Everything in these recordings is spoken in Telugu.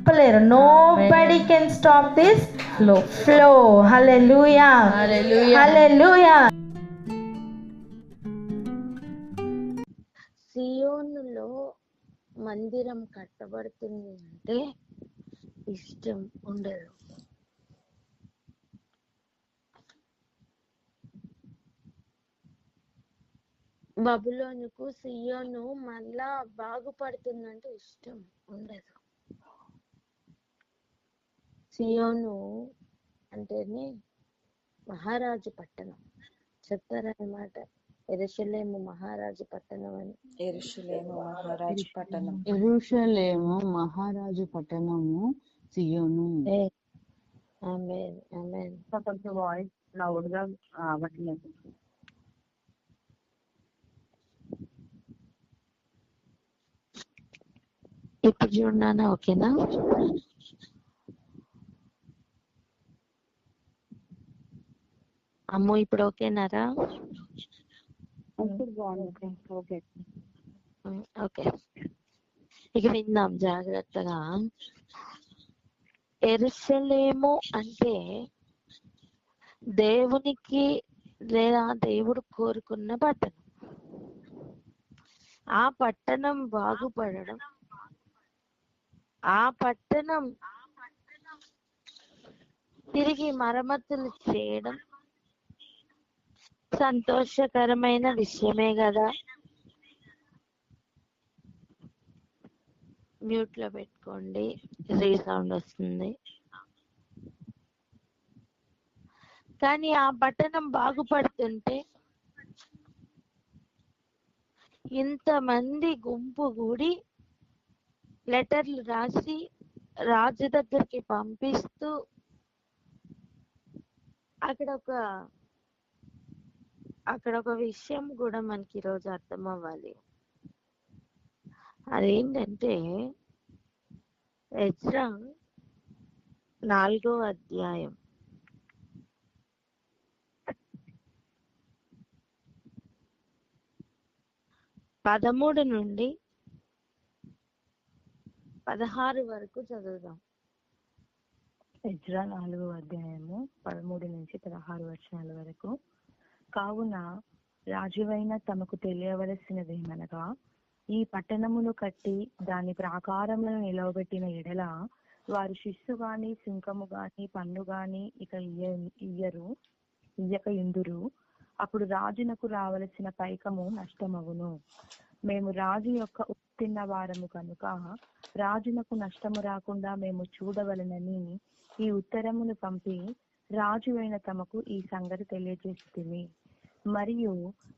ఆపలేరు. Nobody can stop this flow. Hallelujah. Hallelujah. సియోనులో మందిరం కట్టబడుతుంది అంటే ఇష్టం ఉండదు. బబులోనుకు సియోను మళ్ళా బాగుపడుతుందంటే ఇష్టం ఉండదు. సియోను అంటేనే మహారాజు పట్టణం. చెప్తారన్నమాట, యెరూషలేము మహారాజు పట్టణం అని. యెరూషలేము మహారాజు పట్టణం. యెరూషలేము మహారాజు పట్టణము సియోను. ఆమేన్ ఆమేన్. కొంచెం వాయిస్ లౌడ్ గా అవ్వట్లేదు. ఇప్పుడు చూడనా? ఓకేనా? అమ్మో ఇప్పుడు ఓకేనారా? ఓకే, ఇక విందాం జాగ్రత్తగా. యెరూషలేము అంటే దేవునికి లేదా దేవుడు కోరుకున్న పట్టణం. ఆ పట్టణం బాగుపడడం, ఆ పట్టణం తిరిగి మరమ్మతులు చేయడం సంతోషకరమైన విషయమే కదా. మ్యూట్ లో పెట్టుకోండి, రీసౌండ్ వస్తుంది. కానీ ఆ పట్టణం బాగుపడుతుంటే ఇంతమంది గుంపు కూడి లెటర్లు రాసి రాజు దగ్గరికి పంపిస్తూ అక్కడ ఒక విషయం కూడా మనకి ఈరోజు అర్థం అవ్వాలి. అదేంటంటే ఎజ్రా 4వ అధ్యాయం 13 నుండి 16 వరకు చదువుదాం. ఎజ్రా 4వ అధ్యాయము 13 నుంచి 16 వచనాల వరకు. కావున రాజువైన తమకు తెలియవలసినదేమనగా, ఈ పట్టణమును కట్టి దాని ప్రాకారములను నిలవబెట్టిన ఎడల వారు శిస్సు గాని సుంకము గాని పన్ను గాని ఇక ఇయ్యక ఇందురు. అప్పుడు రాజునకు రావలసిన పైకము నష్టమగును. మేము రాజు యొక్క ఉత్తిన్న వారము కనుక రాజునకు నష్టము రాకుండా మేము చూడవలనని ఈ ఉత్తరమును పంపి రాజువైన తమకు ఈ సంగతి తెలియజేస్తుంది. మరియు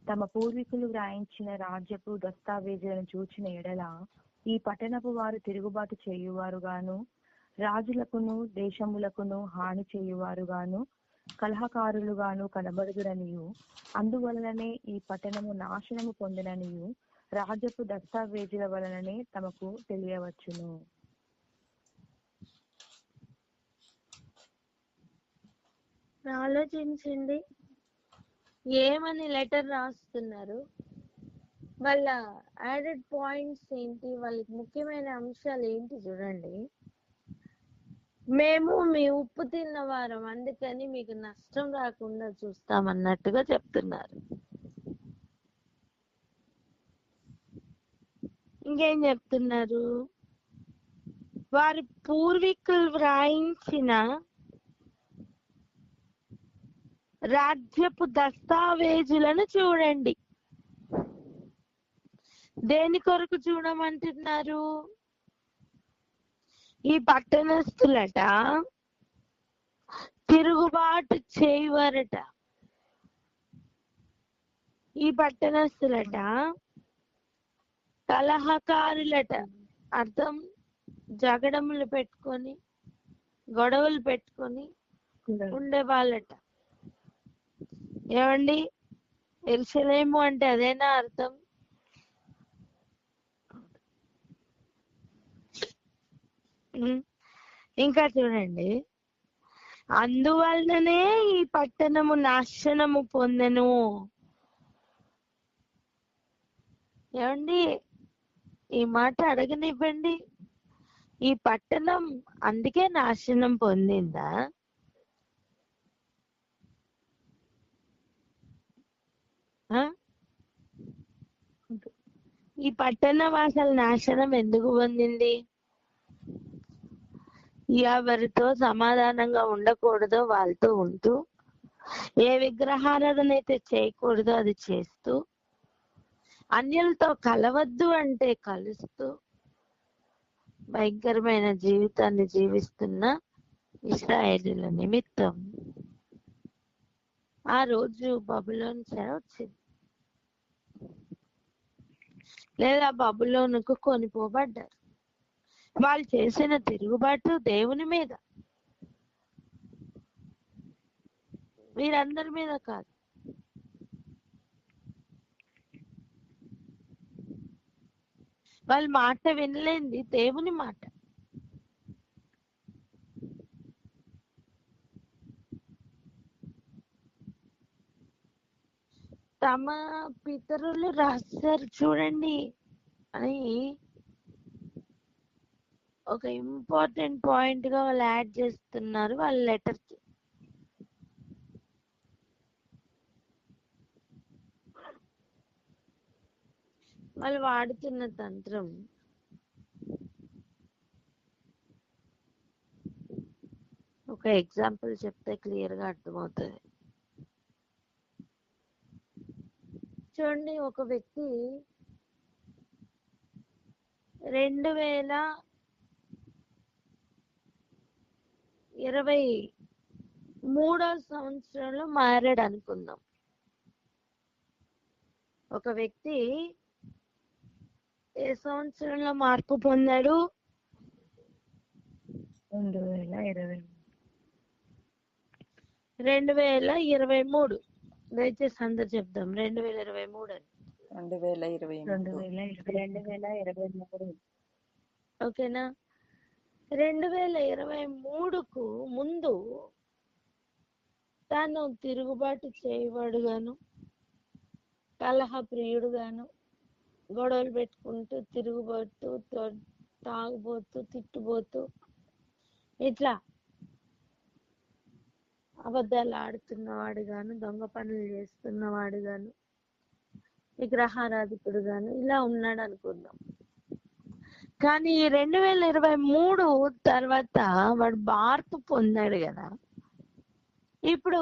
తమ పూర్వీకులు వ్రాయించిన రాజ్యపు దస్తావేజులను చూచిన ఎడల ఈ పట్టణపు వారు తిరుగుబాటు చేయువారుగాను, రాజులకును దేశములకును హాని చేయువారుగాను, కలహకారులుగాను కనబడుదురనియు, అందువలననే ఈ పట్టణము నాశనము పొందిననియు రాజపు దస్తావేజుల వలననే తమకు తెలియవచ్చును. ఆలోచించండి, ఏమని లెటర్ రాస్తున్నారు, వాళ్ళ యాడెడ్ పాయింట్స్ ఏంటి, వాళ్ళకి ముఖ్యమైన అంశాలు ఏంటి చూడండి. మేము మీ ఉప్పు తిన్నవారం, అందుకని మీకు నష్టం రాకుండా చూస్తామన్నట్టుగా చెప్తున్నారు. ఇంకేం చెప్తున్నారు? వారి పూర్వీకులు వ్రాయించిన రాజ్యపు దస్తావేజులను చూడండి. దేని కొరకు చూడమంటున్నారు? ఈ పట్టణస్థులట తిరుగుబాటు చేయవరట. ఈ పట్టణస్థులట కలహకారులట. అర్థం, జగడములు పెట్టుకొని గొడవలు పెట్టుకొని ఉండేవాళ్ళట. ఏమండి, యెరూషలేము అంటే అదేనా అర్థం? ఇంకా చూడండి, అందువలననే ఈ పట్టణము నాశనము పొందెను. ఏమండి, ఈ మాట అడగనివ్వండి. ఈ పట్టణం అందుకే నాశనం పొందిందా? ఆ? ఈ పట్టణం అసలు నాశనం ఎందుకు పొందింది? ఎవరితో సమాధానంగా ఉండకూడదో వాళ్ళతో ఉంటూ, ఏ విగ్రహారాధన అయితే చేయకూడదో అది చేస్తూ, అన్యులతో కలవద్దు అంటే కలుస్తూ భయంకరమైన జీవితాన్ని జీవిస్తున్న ఇశ్రాయేలీయుల నిమిత్తం ఆ రోజు బబులోను చెర వచ్చింది, లేదా బబులోనుకు కొనిపోబడ్డారు. వాళ్ళు చేసిన తిరుగుబాటు దేవుని మీద, వీరందరి మీద కాదు. వాళ్ళ మాట వినలేంది దేవుని మాట. తమ పితరులు రాశారు చూడండి అని ఒక ఇంపార్టెంట్ పాయింట్ గా వాళ్ళు యాడ్ చేస్తున్నారు వాళ్ళ లెటర్ కి. వాళ్ళు వాడుతున్న తంత్రం ఒక ఎగ్జాంపుల్ చెప్తే క్లియర్ గా అర్థమవుతుంది. చూడండి, ఒక వ్యక్తి 2023 సంవత్సరంలో మారాడు అనుకుందాం. ఒక వ్యక్తి ఏ సంవత్సరంలో మార్పు పొందాడు? 2023. దయచేసి అందరు చెప్దాం 2023 అని. 2023 ఓకేనా? 2023కు ముందు తాను తిరుగుబాటు చేయవాడుగాను, కలహప్రియుడుగాను, గొడవలు పెట్టుకుంటూ తిరుగుబోతూ, తాగుబోతూ, తిట్టుబోతూ, ఇట్లా అబద్ధాలు ఆడుతున్నవాడు గాను, దొంగ పనులు చేస్తున్నవాడు గాను, విగ్రహారాధికుడు గాను ఇలా ఉన్నాడు అనుకుందాం. కానీ 2023 తర్వాత వాడు మార్పు పొందాడు కదా. ఇప్పుడు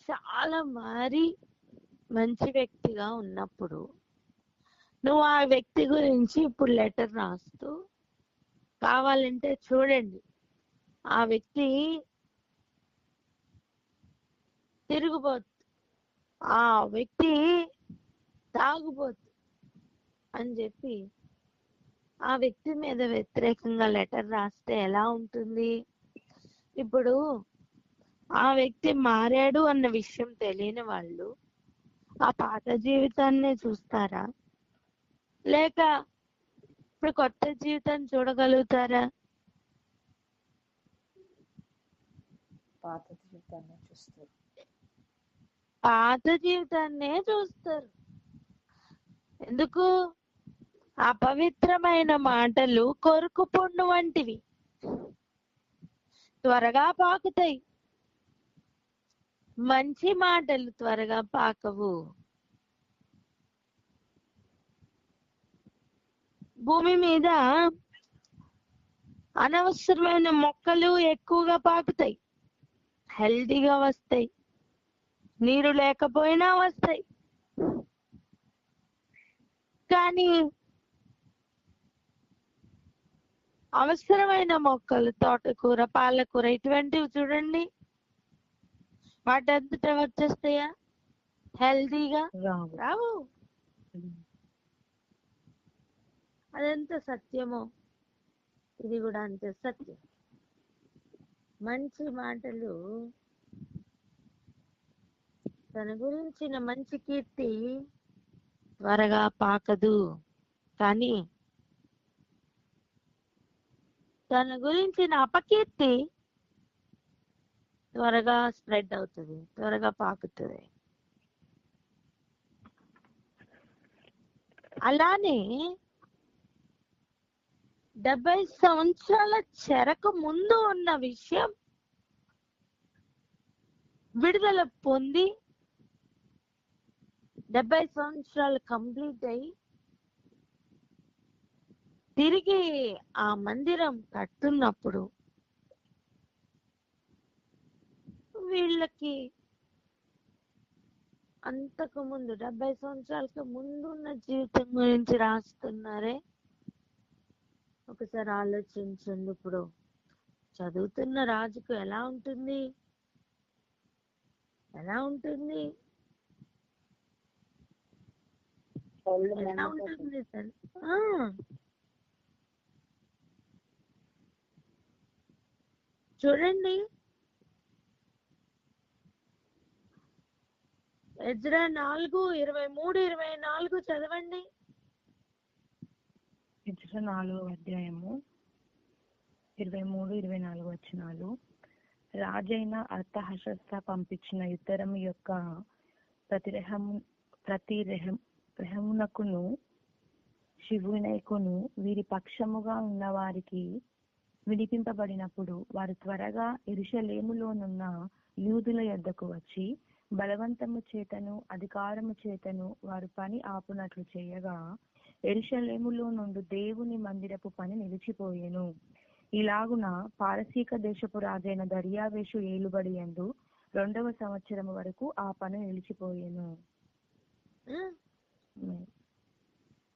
చాలా మారి మంచి వ్యక్తిగా ఉన్నప్పుడు నువ్వు ఆ వ్యక్తి గురించి ఇప్పుడు లెటర్ రాస్తూ, కావాలంటే చూడండి ఆ వ్యక్తి తిరుగుబోతు, ఆ వ్యక్తి తాగుబోతు అని చెప్పి ఆ వ్యక్తి మీద వ్యతిరేకంగా లెటర్ రాస్తే ఎలా ఉంటుంది? ఇప్పుడు ఆ వ్యక్తి మారాడు అన్న విషయం తెలియని వాళ్ళు ఆ పాత జీవితాన్నే చూస్తారా, లేక ఇప్పుడు కొత్త జీవితాన్ని చూడగలుగుతారా? పాత జీవితాన్ని చూస్తారు. పాత జీవితాన్నే చూస్తారు. ఎందుకు? అపవిత్రమైన మాటలు కొరుకు పొన్ను వంటివి, త్వరగా పాకుతాయి. మంచి మాటలు త్వరగా పాకవు. భూమి మీద అనవసరమైన మొక్కలు ఎక్కువగా పాకుతాయి, హెల్దీగా వస్తాయి, నీరు లేకపోయినా వస్తాయి. కానీ అవసరమైన మొక్కలు, తోటకూర, పాలకూర ఇటువంటివి చూడండి, వాటంతటా వచ్చేస్తాయా? హెల్దీగా రావు. అదెంత సత్యమో ఇది కూడా అంతే సత్యం. మంచి మాటలు, తన గురించిన మంచి కీర్తి త్వరగా పాకదు, కానీ తన గురించిన అపకీర్తి త్వరగా స్ప్రెడ్ అవుతుంది, త్వరగా పాకుతుంది. అలానే 70 సంవత్సరాల చెరకు ముందు ఉన్న విషయం విడుదల పొంది 70 సంవత్సరాలు కంప్లీట్ అయ్యి తిరిగి ఆ మందిరం కట్టున్నప్పుడు వీళ్ళకి అంతకు ముందు 70 సంవత్సరాలకు ముందు ఉన్న జీవితం గురించి రాస్తున్నారే. ఒకసారి ఆలోచించండి. ఇప్పుడు చదువుతున్న రాజుకు ఎలా ఉంటుంది? ఎలా ఉంటుంది? ఎలా ఉంటుంది సార్? చూడండి, ఎజ్రా 4:23-24 చదవండి. ఎజ్రా 4వ అధ్యాయము 23-24 వచనాలు. రాజైన అర్తహషస్త పంపించిన ఉత్తరము యొక్క ప్రతి రెహమునకును శివునైకును వీరి పక్షముగా ఉన్న వారికి వినిపింపబడినప్పుడు వారు త్వరగా యెరూషలేములోనున్న యూదుల యొద్దకు వచ్చి బలవంతము చేతను అధికారము చేతను వారు పని ఆపునట్లు చేయగా యెరూషలేములో నుండి దేవుని మందిరపు పని నిలిచిపోయెను. ఇలాగున పారసీక దేశపు రాజైన దర్యావేషు ఏలుబడి యందు 2వ సంవత్సరం వరకు ఆ పని నిలిచిపోయెను.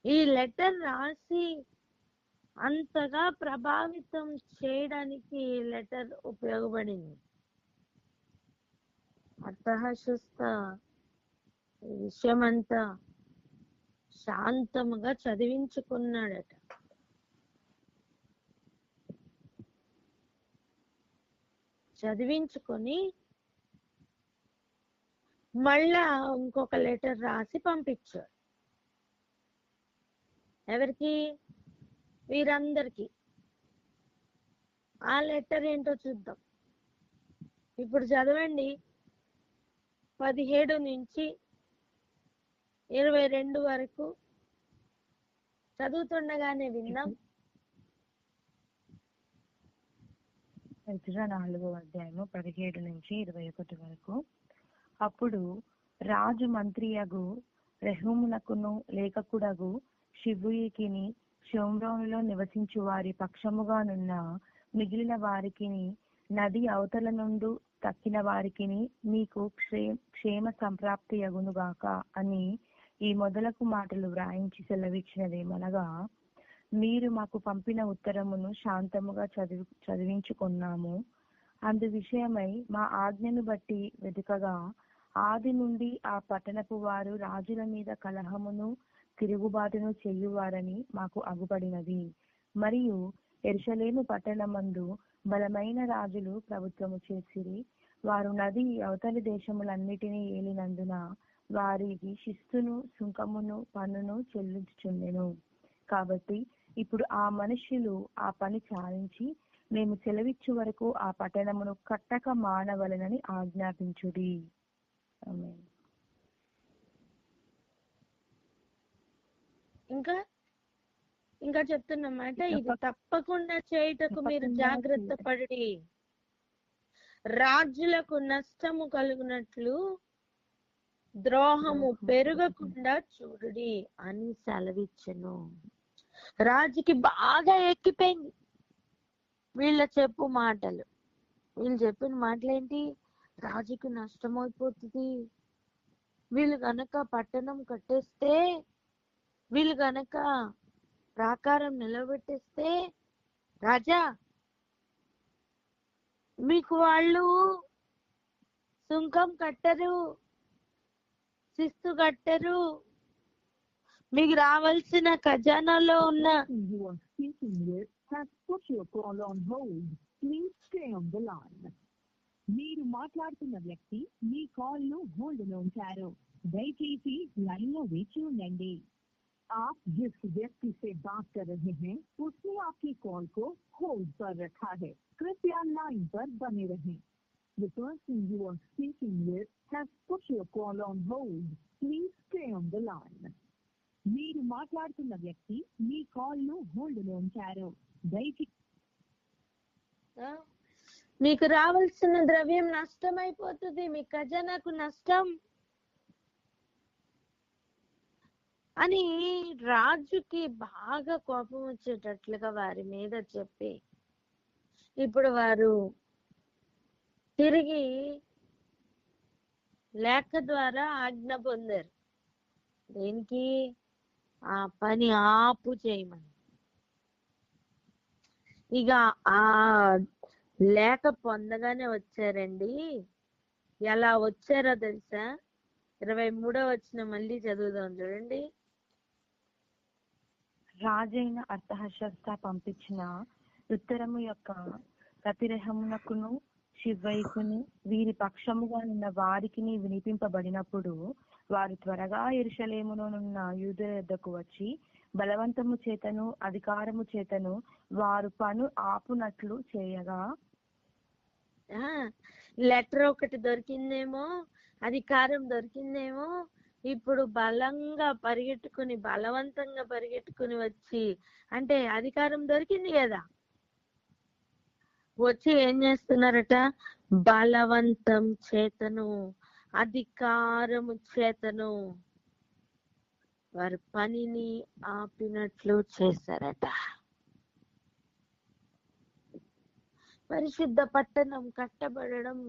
ఈ లెటర్ రాసి అంతగా ప్రభావితం చేయడానికి ఈ లెటర్ ఉపయోగపడింది. అర్తహషస్త ఈ విషయమంతా శాంతముగా చదివించుకున్నాడట. చదివించుకొని మళ్ళా ఇంకొక లెటర్ రాసి పంపించాడు. ఎవరికి? వీరందరికీ. ఆ లెటర్ ఏంటో చూద్దాం. ఇప్పుడు చదవండి 17-22 వరకు చదువుతుండగానే విన్నాం. ఎజ్రా 4వ అధ్యాయము 17-21 వరకు. అప్పుడు రాజు మంత్రియగు రెహూమునకును లేఖకుడగు షిబ్యూయికిని షోమ్రోనులో నివసించు వారి పక్షముగానున్న మిగిలిన వారికిని నది అవతల నుండి తక్కిన వారికిని మీకు క్షేమ సంప్రాప్తి యగునుగాక అని ఈ మొదలగు మాటలు వ్రాయించి సెలవిచ్చినదేమనగా, మీరు మాకు పంపిన ఉత్తరమును శాంతముగా చదివించుకున్నాము. అందు విషయమై మా ఆజ్ఞను బట్టి వెతుకగా ఆది నుండి ఆ పట్టణపు వారు రాజుల మీద కలహమును తిరుగుబాటును చేయువారని మాకు అగుపడినది. మరియు యెరూషలేము పట్టణమందు బలమైన రాజులు ప్రభుత్వము చేసిరి. వారు నది అవతలి దేశములన్నిటినీ ఏలినందున వారికి శిస్తును సుంకమును పన్నును చెల్లించుచుండెను. కాబట్టి ఇప్పుడు ఆ మనుష్యులు ఆ పని చాలించి మేము సెలవిచ్చు వరకు ఆ పట్టణమును కట్టక మానవలెనని ఆజ్ఞాపించుడి. ఆమేన్. ఇంకా చెప్తున్నమాట, ఇది తప్పకుండా చేయుటకు మీరు జాగ్రత్త పడి రాజులకు నష్టము కలుగునట్లు ద్రోహము పెరగకుండా చూడుడి అని సెలవిచ్చెను. రాజుకి బాగా ఎక్కిపోయింది వీళ్ళు చెప్పిన మాటలేంటి? రాజుకి నష్టం అయిపోతుంది, వీళ్ళు గనక పట్టణం కట్టేస్తే, వీళ్ళు గనక ప్రాకారం నిలబెట్టేస్తే, రాజా మీకు వాళ్ళు సుంకం కట్టరు, శిస్తు కట్టరు, మీకు రావాల్సిన ఖజానాలో ఉన్న You are speaking with has put your call on hold. Please stay on the line. మీరు మాట్లాడుతున్న వ్యక్తి మీ కాల్ ను హోల్డ్ లో ఉంచారు. దయచేసి లైన్ లో వేచి ఉండండి. आप जिस व्यक्ति से बात कर रहे हैं उसने आपकी कॉल को होल्ड पर रखा है. कृपया लाइन पर बने रहें. The person you are speaking with has put your call on hold. Please stay on the line. మీరు మాట్లాడుతున్న వ్యక్తి మీ కాల్ ను హోల్డ్ లో ఉంచారు. దయచేసి ఆ? మీకు రావాల్సిన ద్రవ్యం నష్టమైపోతుంది, మీ ఖజానాకు నష్టం అని రాజుకి బాగా కోపం వచ్చేటట్లుగా వారి మీద చెప్పి ఇప్పుడు వారు తిరిగి లేఖ ద్వారా ఆజ్ఞ పొందారు. దేనికి? ఆ పని ఆపు చేయమని. ఇక ఆ లేఖ పొందగానే వచ్చారండి. ఎలా వచ్చారో తెలుసా? 23వ వచనం మళ్ళీ చదువుదాం చూడండి. రాజైన అర్తహషస్త పంపించిన ఉత్తరము యొక్క ప్రతిరహమునకును శివైకును వీరి పక్షముగా ఉన్న వారికి వినిపింపబడినప్పుడు వారు త్వరగా యెరూషలేములోనున్న యూదుల యొద్దకు వచ్చి బలవంతము చేతను అధికారము చేతను వారు పను ఆపునట్లు చేయగా, లెటర్ ఒకటి దొరికిందేమో, అధికారం దొరికిందేమో, ఇప్పుడు బలవంతంగా పరిగెట్టుకుని వచ్చి, అంటే అధికారం దొరికింది కదా, వచ్చి ఏం చేస్తున్నారట? బలవంతం చేతను అధికారము చేతను వారి పనిని ఆపినట్లు చేశారట. పరిశుద్ధ పట్టణం కట్టబడడం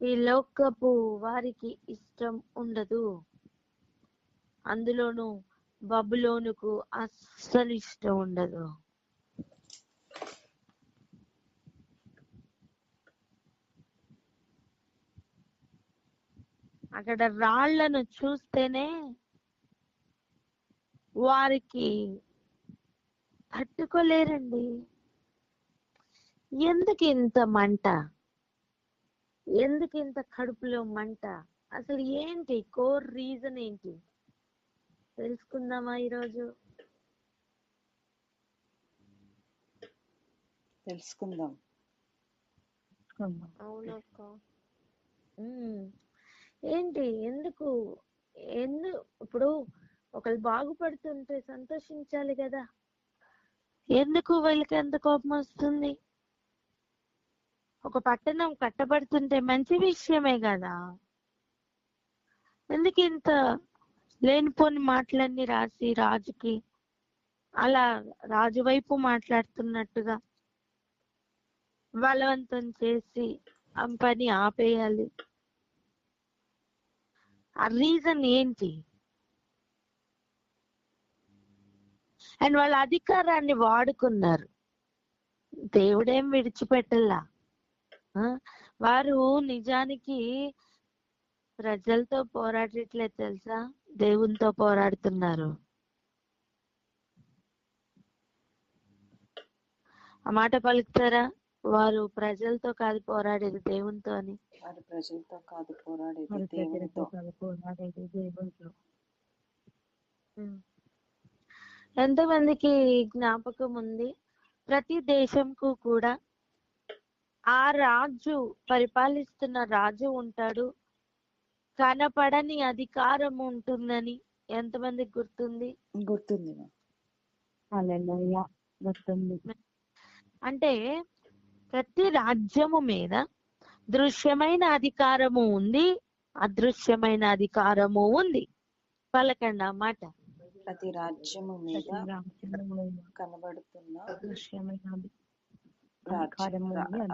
ఈ లోకపు వారికి ఇష్టం ఉండదు. అందులోను బబులోనుకు అస్సలు ఇష్టం ఉండదు. అక్కడ రాళ్లను చూస్తేనే వారికి తట్టుకోలేరండి. ఎందుకు ఇంత మంట? ఎందుకు ఇంత కడుపులో మంట? అసలు ఏంటి కోర్ రీజన్ ఏంటి తెలుసుకుందామా ఈరోజు? తెలుసుకుందాం. అవునక్క. ఏంటి? ఎందుకు ఇప్పుడు ఒకళ్ళు బాగుపడుతుంటే సంతోషించాలి కదా, ఎందుకు వీళ్ళకి ఎంత కోపం వస్తుంది? ఒక పట్టణం కట్టబడుతుంటే మంచి విషయమే కదా, ఎందుకు ఇంత లేనిపోని మాటలన్నీ రాసి రాజుకి అలా రాజు వైపు మాట్లాడుతున్నట్టుగా బలవంతం చేసి ఆ పని ఆపేయాలి? ఆ రీజన్ ఏంటి? అండ్ వాళ్ళ అధికారాన్ని వాడుకున్నారు. దేవుడేం విడిచిపెట్టలా. వారు నిజానికి ప్రజలతో పోరాడట్లేదు తెలుసా, దేవునితో పోరాడుతున్నారు. ఆ మాట పలుకుతారా? వారు ప్రజలతో కాదు పోరాడేది, దేవునితో అని. వారు ప్రజలతో కాదు పోరాడేది, దేవునితో. ఎంతమందికి జ్ఞాపకం ఉంది? ప్రతి దేశంకు కూడా ఆ రాజు, పరిపాలిస్తున్న రాజు ఉంటాడు, కనపడని అధికారం ఉంటుందని ఎంతమందికి గుర్తుంది? గుర్తుంది. అంటే ప్రతి రాజ్యము మీద దృశ్యమైన అధికారము ఉంది, అదృశ్యమైన అధికారము ఉంది. పలకండి ఆ మాట. ప్రతి రాజ్యము మీద కనబడుతున్న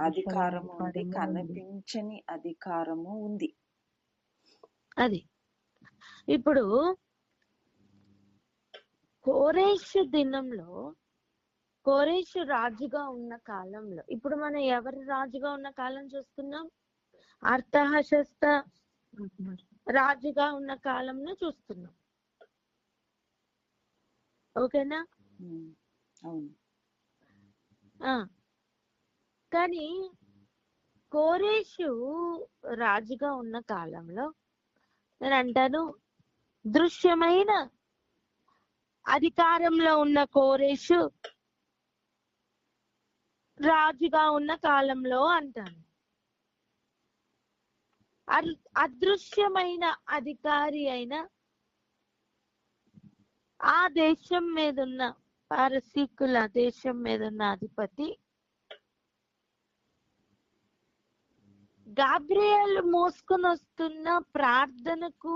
అధికారము ఉంది, కనిపించని అధికారము ఉంది. అది ఇప్పుడు కోరేషు దినంలో, కోరేషు రాజుగా ఉన్న కాలంలో, ఇప్పుడు మనం ఎవరు రాజుగా ఉన్న కాలం చూస్తున్నాం? అర్తహషస్త రాజుగా ఉన్న కాలంలో చూస్తున్నాం. ఓకేనా? అవును. కానీ కోరేషు రాజుగా ఉన్న కాలంలో నేను అంటాను, దృశ్యమైన అధికారంలో ఉన్న కోరేషు రాజుగా ఉన్న కాలంలో అంటాను. అదృశ్యమైన అధికారి అయిన, ఆ దేశం మీద ఉన్న పారసీకుల దేశం మీద ఉన్న అధిపతి గాబ్రియేల్ మోసుకొని వస్తున్న ప్రార్థనకు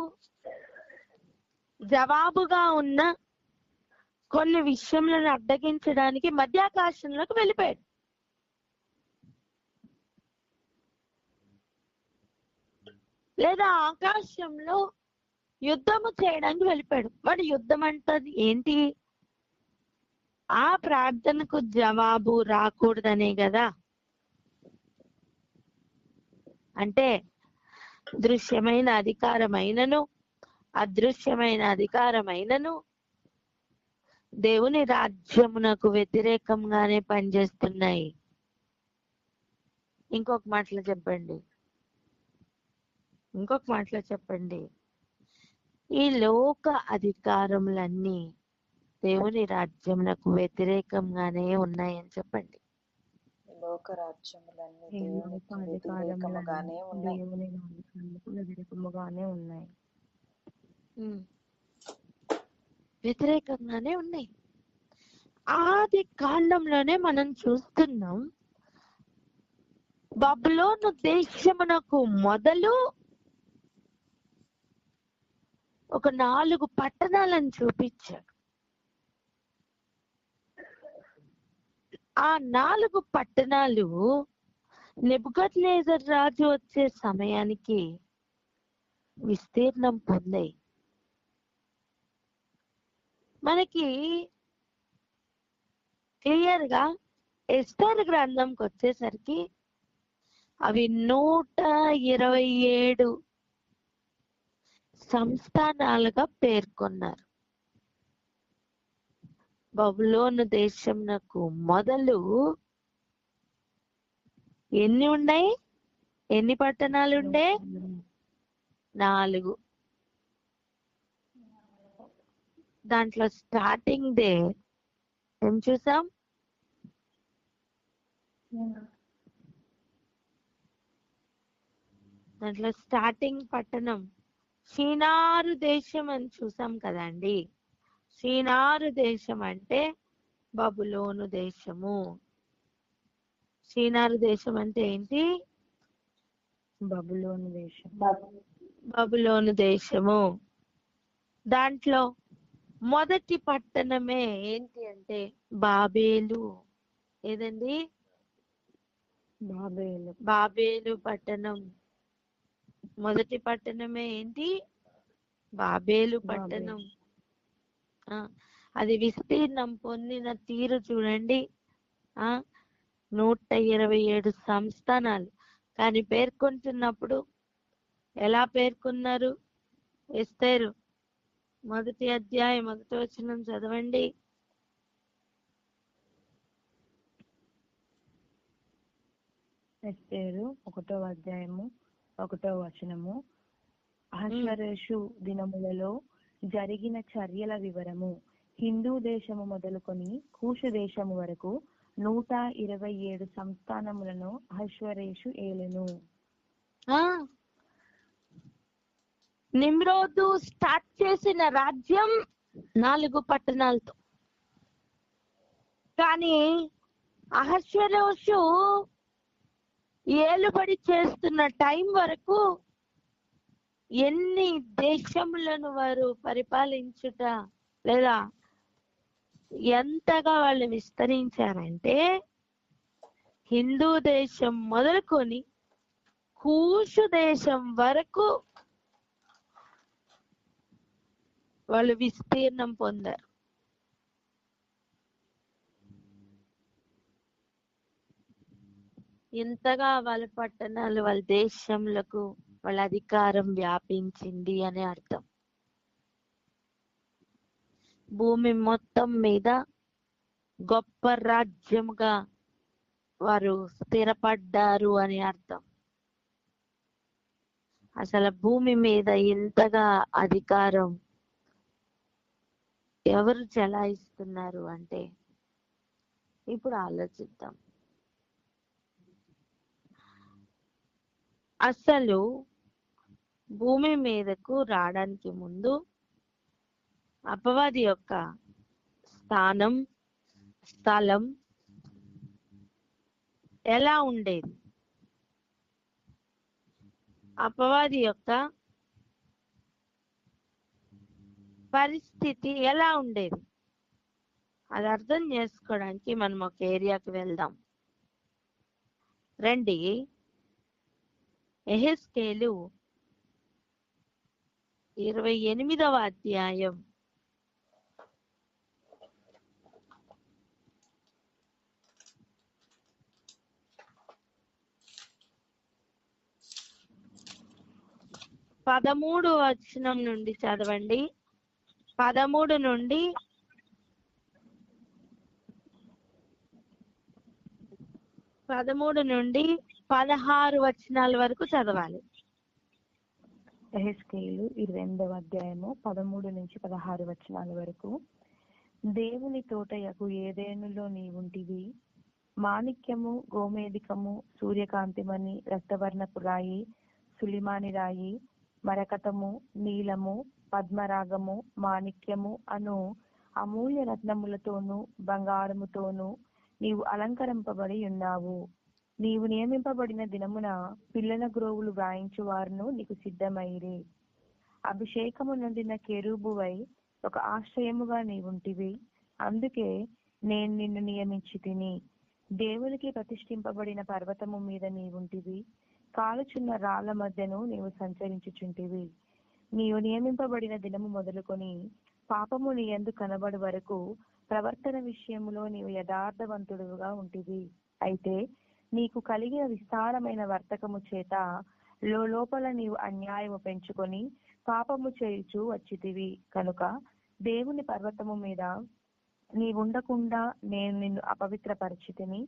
జవాబుగా ఉన్న కొన్ని విషయములను అడ్డగించడానికి మధ్యాకాశంలోకి వెళ్ళిపోయాడు. లేదా ఆకాశంలో యుద్ధము చేయడానికి వెళ్ళిపోయాడు. వాడు యుద్ధం అంటది ఏంటి? ఆ ప్రార్థనకు జవాబు రాకూడదనే కదా. అంటే దృశ్యమైన అధికారమైనను అదృశ్యమైన అధికారమైనను దేవుని రాజ్యమునకు వ్యతిరేకంగానే పనిచేస్తున్నాయి. ఇంకొక మాటలో చెప్పండి, ఈ లోక అధికారములన్నీ దేవుని రాజ్యమునకు వ్యతిరేకంగానే ఉన్నాయని చెప్పండి. లోక రాజ్యములన్నీ దేవునికి వ్యతిరేకముగానే ఉన్నాయి. దేవుని రాజ్యానికి వ్యతిరేకముగానే ఉన్నాయి. వ్యతిరేకంగానే ఉన్నాయి. ఆది కాండంలోనే మనం చూస్తున్నాం, బబులోను దేశమునకు మొదలు ఒక 4 పట్టణాలను చూపించాడు. ఆ 4 పట్టణాలు నెబుకద్నెజర్ రాజు వచ్చే సమయానికి విస్తీర్ణం పొందాయి. మనకి క్లియర్ గా ఎస్తేరు గ్రంథంకి వచ్చేసరికి అవి 127 సంస్థానాలుగా పేర్కొన్నారు. బబులోను దేశంనకు మొదలు ఎన్ని ఉన్నాయి? ఎన్ని పట్టణాలు ఉండే? 4. దాంట్లో స్టార్టింగ్ డే ఏం చూసాం? దాంట్లో స్టార్టింగ్ పట్టణం షీనారు దేశం అని చూసాం కదండి. షీనారు దేశం అంటే బబులోను దేశము. షీనారు దేశం అంటే ఏంటి? బబులోను దేశము. దాంట్లో మొదటి పట్టణమే ఏంటి అంటే బాబేలు. ఏదండి? బాబేలు పట్టణం. మొదటి పట్టణమే ఏంటి? బాబేలు పట్టణం. అది విస్తీర్ణం పొందిన తీరు చూడండి. 127 సంస్థానాలు. కానీ పేర్కొంటున్నప్పుడు ఎలా పేర్కొన్నారు? ఎస్తేరు 1వ అధ్యాయం 1వ వచనం చదవండి. ఎస్తేరు 1వ అధ్యాయము 1వ వచనము. అహష్వేరోషు దినములలో జరిగిన చర్యల వివరము. హిందూ దేశము మొదలుకొని కూషు దేశము వరకు 127 సంస్థానములను అహష్వేరోషు ఏలెను. నిమ్రోదు స్టార్ట్ చేసిన రాజ్యం 4 పట్టణాలతో. కానీ అహష్వేరోషు ఏలుబడి చేస్తున్న టైం వరకు ఎన్ని దేశములను వారు పరిపాలించుట లేదా ఎంతగా వాళ్ళు విస్తరించారంటే, హిందూ దేశం మొదలుకొని కూషు దేశం వరకు వాళ్ళు విస్తీర్ణం పొందారు. ఇంతగా వాళ్ళ పట్టణాలు, వాళ్ళ దేశంలకు వాళ్ళ అధికారం వ్యాపించింది అనే అర్థం. భూమి మొత్తం మీద గొప్ప రాజ్యముగా వారు స్థిరపడ్డారు అని అర్థం. అసలు భూమి మీద ఇంతగా అధికారం ఎవరు చెలాయిస్తున్నారు అంటే, ఇప్పుడు ఆలోచిద్దాం. అసలు భూమి మీదకు రావడానికి ముందు అపవాది యొక్క స్థానం, స్థలం ఎలా ఉండేది, అపవాది యొక్క పరిస్థితి ఎలా ఉండేది, అది అర్థం చేసుకోవడానికి మనం ఒక ఏరియాకి వెళ్దాం రండి. యెహెజ్కేలు 28వ అధ్యాయం 13వ వచనం నుండి చదవండి. 13 నుండి 16 వచనాల వరకు చదవాలి. యెహెజ్కేలు 28వ అధ్యాయము 13 నుంచి 16 వచనాల వరకు. దేవుని తోటయకు ఏదెనులో నీవుంటివి. మాణిక్యము, గోమేధికము, సూర్యకాంతిమణి, రక్తవర్ణపు రాయి, సులిమాని రాయి, మరకతము, నీలము, పద్మరాగము, మాణిక్యము అను అమూల్య రత్నములతోనూ బంగారముతోనూ నీవు అలంకరింపబడి ఉన్నావు. నీవు నియమింపబడిన దినమున పిల్లల గ్రోవులు వ్రాయించు వారును నీకు సిద్ధమైరి. అభిషేకము నొందిన కెరూబువై ఒక ఆశ్రయముగా నీవుంటివి. అందుకే నేను నిన్ను నియమించి తిని. దేవునికి ప్రతిష్ఠింపబడిన పర్వతము మీద నీవుంటివి. కాలుచున్న రాళ్ల మధ్యను నీవు సంచరించుచుంటివి. నీవు నియమింపబడిన దినము మొదలుకొని పాపము నీ యందు కనబడు వరకు ప్రవర్తన విషయములో నీవు యథార్థవంతుడుగా ఉంటివి. అయితే నీకు కలిగిన విస్తారమైన వర్తకము చేత లోపల నీవు అన్యాయము పెంచుకొని పాపము చేయుచు వచ్చితివి. కనుక దేవుని పర్వతము మీద నీవుండకుండా నేను నిన్ను అపవిత్రపరిచితిని.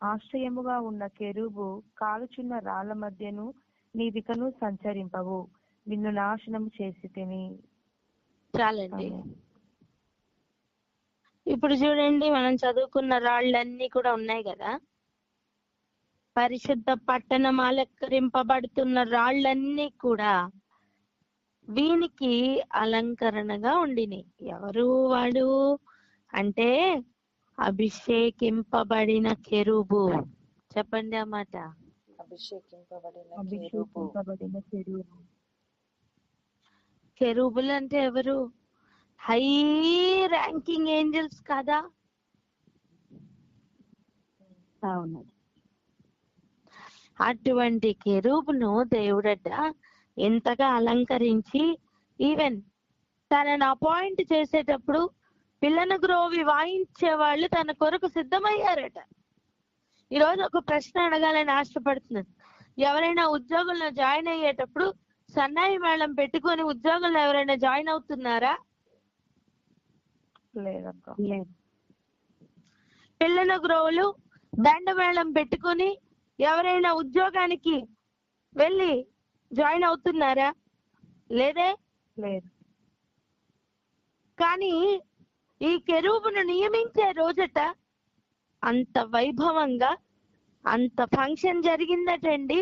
ఆశ్రయముగా ఉన్న కెరూబు కాలుచున్న రాళ్ల మధ్యను నీవికను సంచరింపవు. నిన్ను నాశనము చేసి తిని. చాలండి. ఇప్పుడు చూడండి, మనం చదువుకున్న రాళ్ళన్నీ కూడా ఉన్నాయి కదా. పరిశుద్ధ పట్టణం అలంకరింపబడుతున్న రాళ్ళన్నీ కూడా వీనికి అలంకరణగా ఉండినాయి. ఎవరు వాడు అంటే అభిషేకింపబడిన కెరూబు. చెప్పండి ఆ మాట. అభిషేకింపబడిన కెరూబు. కెరూబులు అంటే ఎవరు? హై ర్యాంకింగ్ ఏంజల్స్ కదా. అవును. అటువంటి కెరూబును దేవుడట ఎంతగా అలంకరించి ఈవెన్ తనను అపాయింట్ చేసేటప్పుడు పిల్లను గ్రోవి వాయించే వాళ్ళు తన కొరకు సిద్ధమయ్యారట. ఈరోజు ఒక ప్రశ్న అడగాలని ఆశపడుతున్నాను. ఎవరైనా ఉద్యోగంలో జాయిన్ అయ్యేటప్పుడు సన్నాయి మేళం పెట్టుకొని ఉద్యోగంలో ఎవరైనా జాయిన్ అవుతున్నారా? లేదక్క. పిల్లల గ్రోవులు దండ మేళం పెట్టుకొని ఎవరైనా ఉద్యోగానికి వెళ్ళి జాయిన్ అవుతున్నారా? లేదే. లేదు. కానీ ఈ కెరూబును నియమించే రోజట అంత వైభవంగా అంత ఫంక్షన్ జరిగిందటండి.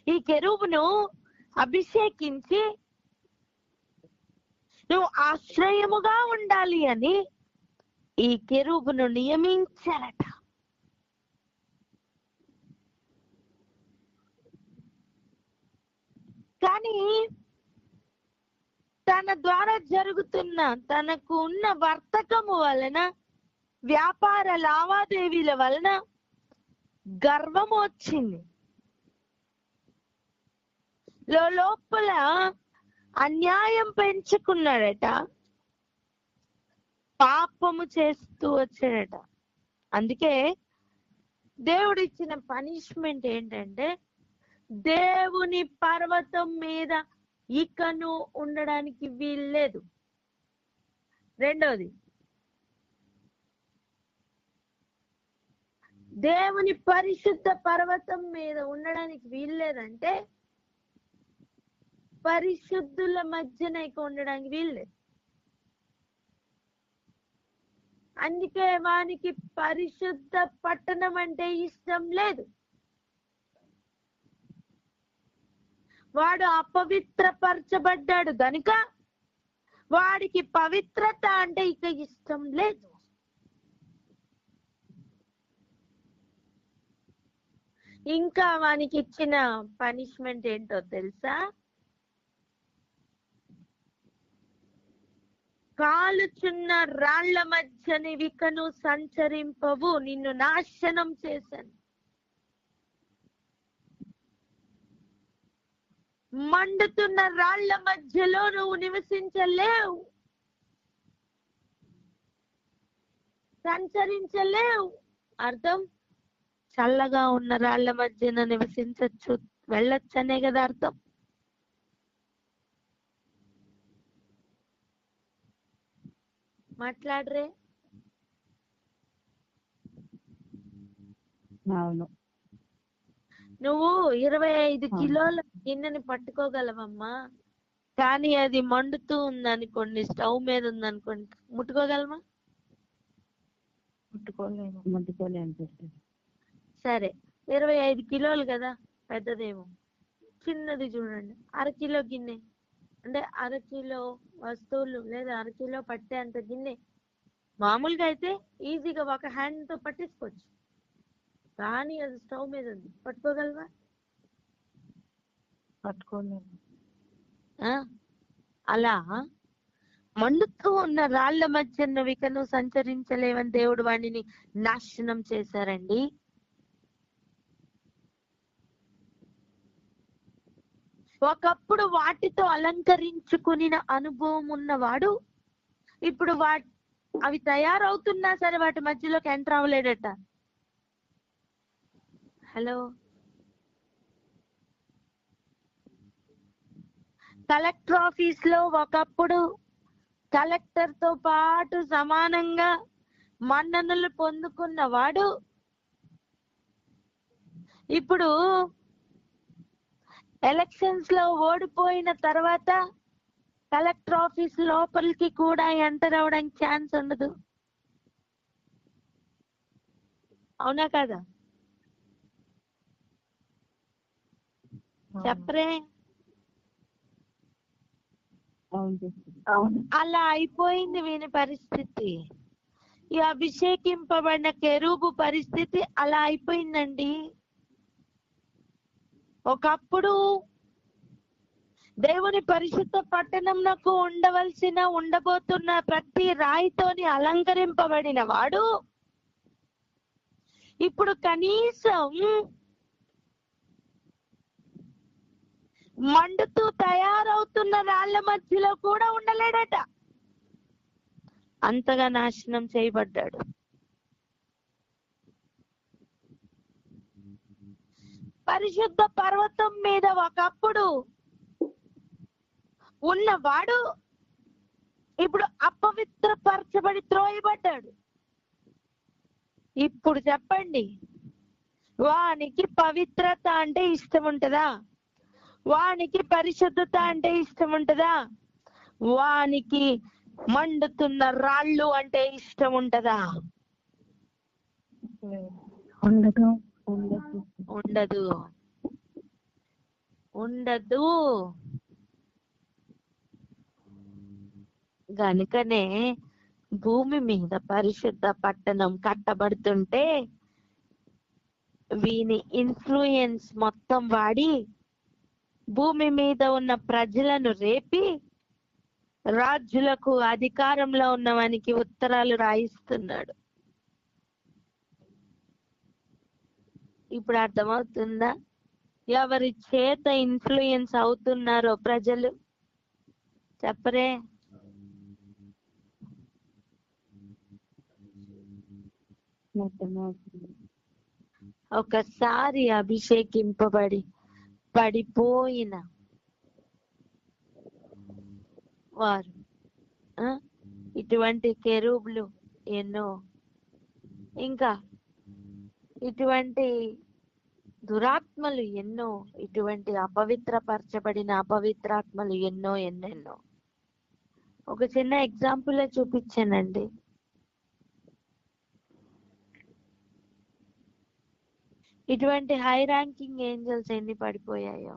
ఈ కెరూబును అభిషేకించి నువ్వు ఆశ్రయముగా ఉండాలి అని ఈ కెరూబును నియమించారట. కానీ తన ద్వారా జరుగుతున్న తనకు ఉన్న వర్తకము వలన, వ్యాపార లావాదేవీల వలన గర్వము వచ్చింది. లోపల అన్యాయం పెంచుకున్నాడట, పాపము చేస్తూ వచ్చాడట. అందుకే దేవుడు ఇచ్చిన పనిష్మెంట్ ఏంటంటే దేవుని పర్వతం మీద ఇకను ఉండడానికి వీల్లేదు. రెండోది, దేవుని పరిశుద్ధ పర్వతం మీద ఉండడానికి వీల్లేదంటే పరిశుద్ధుల మధ్యన ఇక ఉండడానికి వీల్లేదు. అందుకే వానికి పరిశుద్ధ పట్టణం అంటే ఇష్టం లేదు. వాడు అపవిత్రపరచబడ్డాడు గనుక వాడికి పవిత్రత అంటే ఇక ఇష్టం లేదు. ఇంకా వానికి ఇచ్చిన పనిష్మెంట్ ఏంటో తెలుసా? కాలుచున్న రాళ్ల మధ్య నీవికను సంచరింపవు, నిన్ను నాశనం చేశాను. మండుతున్న రాళ్ల మధ్యలో నువ్వు నివసించలేవు, సంచరించలేవు. అర్థం, చల్లగా ఉన్న రాళ్ల మధ్యన నివసించచ్చు, వెళ్ళొచ్చనే కదా అర్థం. మాట్లాడరే. అవును. నువ్వు 25 కిలోల గిన్నెని పట్టుకోగలవమ్మా, కానీ అది మండుతూ ఉందనుకోండి, స్టవ్ మీద ఉందనుకోండి, ముట్టుకోగలమా? ముట్టుకోలేము సిస్టర్. సరే, 25 కిలోలు కదా, పెద్దదేమో. చిన్నది చూడండి, 1/2 కిలో గిన్నె, అంటే 1/2 కిలో వస్తువులు లేదా 1/2 కిలో పట్టే అంత గిన్నె. మామూలుగా అయితే ఈజీగా ఒక హ్యాండ్ తో పట్టేసుకోవచ్చు, కానీ అది స్టవ్ మీద ఉంది, పట్టుకోగలవా? పట్టుకోలేము. అలా మండుతూ ఉన్న రాళ్ల మధ్య నువ్వికను సంచరించలేవని దేవుడు వాడిని నాశనం చేశారండి. ఒకప్పుడు వాటితో అలంకరించుకుని అనుభవం ఉన్నవాడు ఇప్పుడు అవి తయారవుతున్నా సరే వాటి మధ్యలోకి ఎంటర్ అవ్వలేడట. హలో, కలెక్టర్ ఆఫీస్ లో ఒకప్పుడు కలెక్టర్ తో పాటు సమానంగా మన్ననలు పొందుకున్నవాడు ఇప్పుడు ఎలక్షన్స్ లో ఓడిపోయిన తర్వాత కలెక్టర్ ఆఫీస్ లోపలికి కూడా ఎంటర్ అవడానికి ఛాన్స్ ఉండదు. అవునా కదా? చెప్పరే. అలా అయిపోయింది వీని పరిస్థితి. ఈ అభిషేకింపబడిన కెరూబు పరిస్థితి అలా అయిపోయిందండి. ఒకప్పుడు దేవుని పరిశుద్ధ పట్టణంకు ఉండబోతున్న ప్రతి రాయితోని అలంకరింపబడిన వాడు ఇప్పుడు కనీసం మండుతూ తయారవుతున్న రాళ్ల మధ్యలో కూడా ఉండలేడట, అంతగా నాశనం చేయబడ్డాడు. పరిశుద్ధ పర్వతం మీద ఒకప్పుడు ఉన్నవాడు ఇప్పుడు అపవిత్రపరచబడి త్రోయబడ్డాడు. ఇప్పుడు చెప్పండి, వానికి పవిత్రత అంటే ఇష్టం ఉంటదా? వానికి పరిశుద్ధత అంటే ఇష్టం ఉంటదా? వానికి మండుతున్న రాళ్ళు అంటే ఇష్టం ఉంటదా? ఉండదు. ఉండదు, ఉండదు. గనుకనే భూమి మీద పరిశుద్ధ పట్టణం కట్టబడుతుంటే వీని ఇన్ఫ్లుయెన్స్ మొత్తం వాడి భూమి మీద ఉన్న ప్రజలను రేపి రాజులకు అధికారంలో ఉన్నవానికి ఉత్తరాలు రాయిస్తున్నాడు. ఇప్పుడు అర్థమవుతుందా ఎవరి చేత ఇన్ఫ్లుయెన్స్ అవుతున్నారో ప్రజలు? చెప్పరే. ఒకసారి అభిషేకింపబడి పడిపోయిన వారు ఇటువంటి కెరూబులు ఎన్నో, ఇంకా ఇటువంటి దురాత్మలు ఎన్నో, ఇటువంటి అపవిత్రపరచబడిన అపవిత్రాత్మలు ఎన్నో ఎన్నెన్నో. ఒక చిన్న ఎగ్జాంపుల్ చూపించానండి. ఇటువంటి హై ర్యాంకింగ్ ఏంజల్స్ ఎన్ని పడిపోయాయో.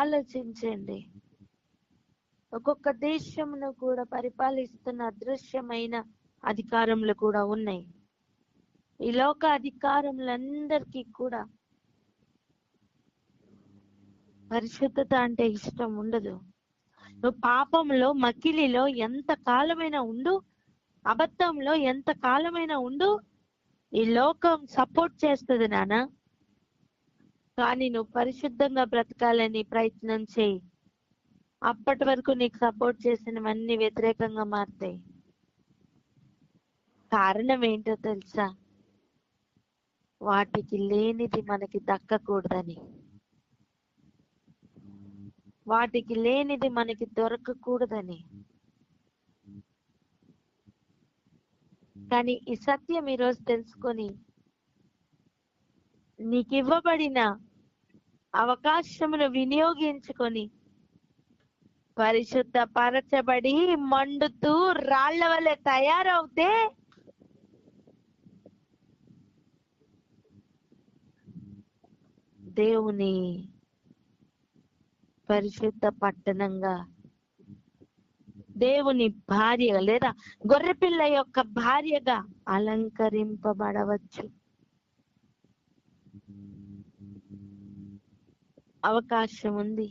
ఆలోచించండి. ఒక్కొక్క దేశమును కూడా పరిపాలిస్తున్న అదృశ్యమైన అధికారములు కూడా ఉన్నాయి. ఈ లోక అధికారములందరికీ కూడా పరిశుద్ధత అంటే ఇష్టం ఉండదు. నువ్వు పాపంలో మకిలిలో ఎంత కాలమైనా ఉండు, అబద్ధంలో ఎంత కాలమైనా ఉండు, ఈ లోకం సపోర్ట్ చేస్తుంది నాన్న. కానీ నువ్వు పరిశుద్ధంగా బ్రతకాలని ప్రయత్నం చేయి. అప్పటి వరకు నీకు సపోర్ట్ చేసినవన్నీ వ్యతిరేకంగా మారుతాయి. కారణం ఏంటో తెలుసా? వాటికి లేనిది మనకి దక్కకూడదని, వాటికి లేనిది మనకి దొరకకూడదని. కానీ ఈ సత్యం ఈరోజు తెలుసుకొని నీకు ఇవ్వబడిన అవకాశమును వినియోగించుకొని పరిశుద్ధ పరచబడి మండుతూ రాళ్ల వలె తయారవుతే దేవుని పరిశుద్ధ పట్టణంగా, దేవుని భార్య లేదా గొర్రెపిల్ల యొక్క భార్యగా అలంకరింపబడవచ్చు. అవకాశం ఉంది.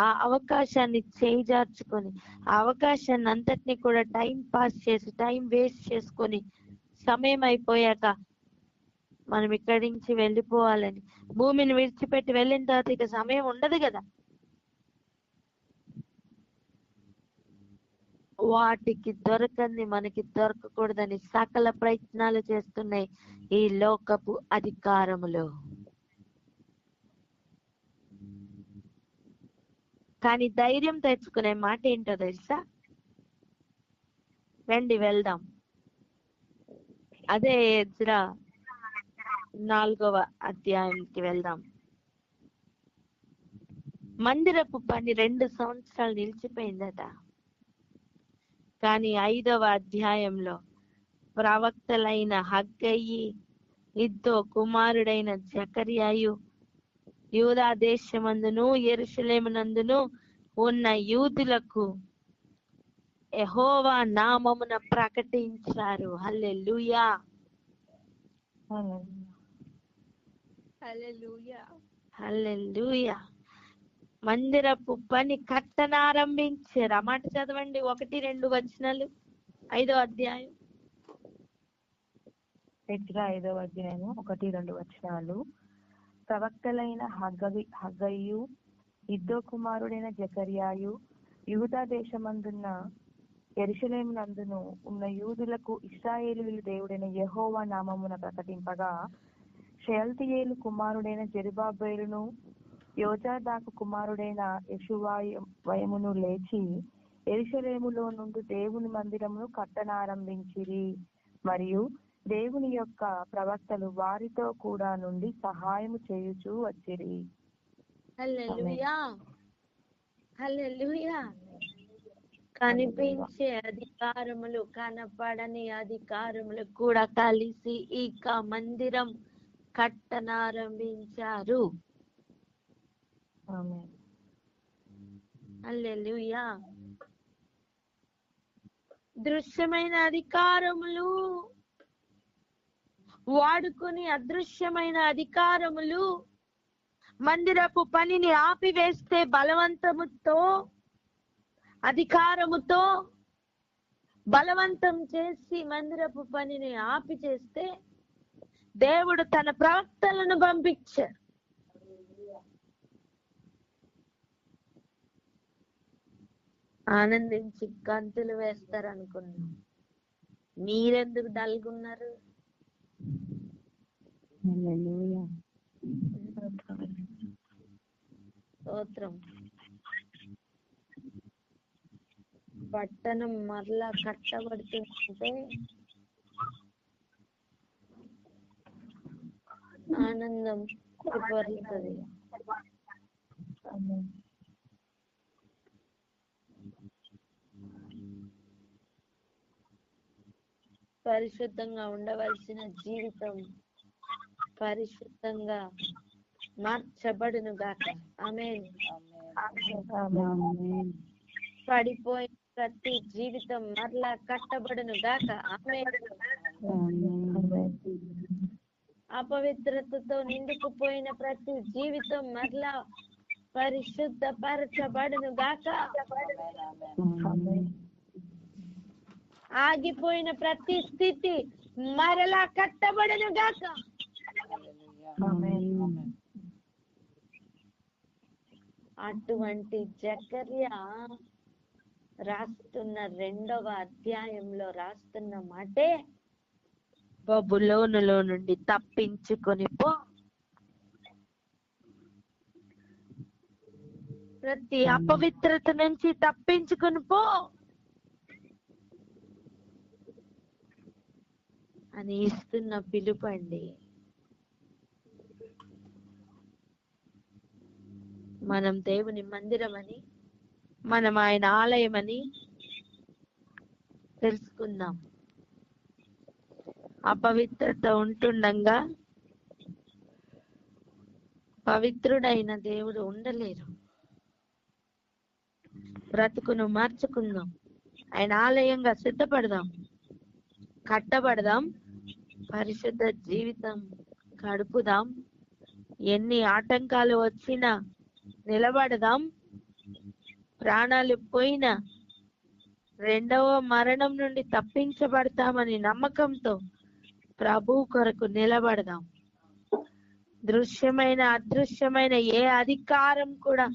ఆ అవకాశాన్ని చేజార్చుకొని, ఆ అవకాశాన్ని అంతటినీ కూడా టైం పాస్ చేసి, టైం వేస్ట్ చేసుకొని, సమయం అయిపోయాక మనం ఇక్కడి నుంచి వెళ్ళిపోవాలని, భూమిని విడిచిపెట్టి వెళ్ళిన తర్వాత ఇక సమయం ఉండదు కదా. వాటికి దొరకంది మనకి దొరకకూడదని సకల ప్రయత్నాలు చేస్తున్నాయి ఈ లోకపు అధికారములు. కానీ ధైర్యం తెచ్చుకునే మాట ఏంటో తెలుసా? రండి వెళ్దాం. అదే ఎజ్రా 4వ అధ్యాయానికి వెళ్దాం. మందిరపు పని 2 సంవత్సరాలు నిలిచిపోయిందట. కానీ 5వ అధ్యాయంలో ప్రవక్తలైన హగ్గయి, ఇద్దో కుమారుడైన జకర్యాయు, యూదా దేశమందును యెరూషలేమునందును ఉన్న యూదులకు యెహోవా నామమున ప్రకటించారు. హల్లెలూయా, హల్లెలూయా, హల్లెలూయా. మందిరపు పని కట్టనారంభించారు. ఆ మాట చదవండి, 1-2 వచనాలు, 5వ అధ్యాయం. ఎజ్రా 5వ అధ్యాయము 1-2 వచనాలు. ప్రవక్తలైన హగ్గయి, ఇద్దో కుమారుడైన జకర్యాయు, యూదా దేశమందున్న యెరూషలేమునందును ఉన్న యూదులకు ఇశ్రాయేలీయుల దేవుడైన యెహోవా నామమున ప్రకటింపగా, షయల్తీయేలు కుమారుడైన జెరుబ్బాబెలును యోజాదాకు కుమారుడైన యెషువయమును లేచి యెరూషలేములో నుండి దేవుని మందిరమును కట్టనారంభించిరి. మరియు దేవుని యొక్క ప్రవక్తలు వారితో కూడా నుండి సహాయము చేయుచూ వచ్చిరి. హల్లెలూయా, హల్లెలూయా. కనిపించే అధికారములు, కనపడని అధికారములు కూడా కలిసి ఇక మందిరం కట్టనారంభించారు. ఆమేన్. హల్లెలూయా. దృశ్యమైన అధికారములు వాడుకొని అదృశ్యమైన అధికారములు మందిరపు పనిని ఆపివేస్తే, బలవంతముతో అధికారముతో బలవంతం చేసి మందిరపు పనిని ఆపి చేస్తే, దేవుడు తన ప్రవక్తలను పంపించారు. ఆనందించి గంతులు వేస్తారనుకున్నాం. మీరెందుకు డల్గున్నారు? హల్లెలూయా. స్తోత్రం. పట్టణం మరలా కట్టబడుతుంటే ఆనందం పొరులుతుంది. పరిశుద్ధంగా ఉండవలసిన జీవితం పరిశుద్ధంగా మార్చబడును గాక. ఆమేన్. ఆమేన్. పడిపోయిన ప్రతి జీవితం మరలా కట్టబడును గాక. ఆమేన్. ఆమేన్. అపవిత్రతతో నిండుకుపోయిన ప్రతి జీవితం మరలా పరిశుద్ధపరచబడును గాక. ఆమేన్. ఆగిపోయిన ప్రతి స్థితి మరలా కట్టబడును గాక. అటువంటి జకర్యా రాస్తున్న 2వ అధ్యాయంలో రాస్తున్న మాటే, బబులోనులో నుండి తప్పించుకొని పో. ప్రతి అపవిత్రత నుంచి తప్పించుకొని పో అని ఇస్తున్న పిలుపండి. మనం దేవుని మందిరమని, మనం ఆయన ఆలయమని తెలుసుకుందాం. అపవిత్రత ఉంటుండగా పవిత్రుడైన దేవుడు ఉండలేరు. బ్రతుకును మార్చుకుందాం, ఆయన ఆలయంగా సిద్ధపడదాం, కట్టబడదాం, పరిశుద్ధ జీవితం గడుపుదాం. ఎన్ని ఆటంకాలు వచ్చినా నిలబడదాం. ప్రాణాలు పోయినా 2వ మరణం నుండి తప్పించబడతామని నమ్మకంతో ప్రభు కొరకు నిలబడదాం. దృశ్యమైన అదృశ్యమైన ఏ అధికారం కూడా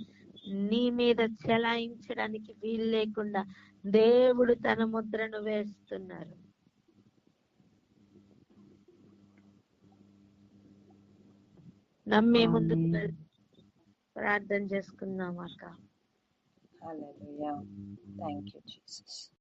నీ మీద చెలాయించడానికి వీలు లేకుండా దేవుడు తన ముద్రను వేస్తున్నారు. నమ్మే ముందుకు ప్రార్థన చేసుకుందాం అక్క. Hallelujah. Thank you, Jesus.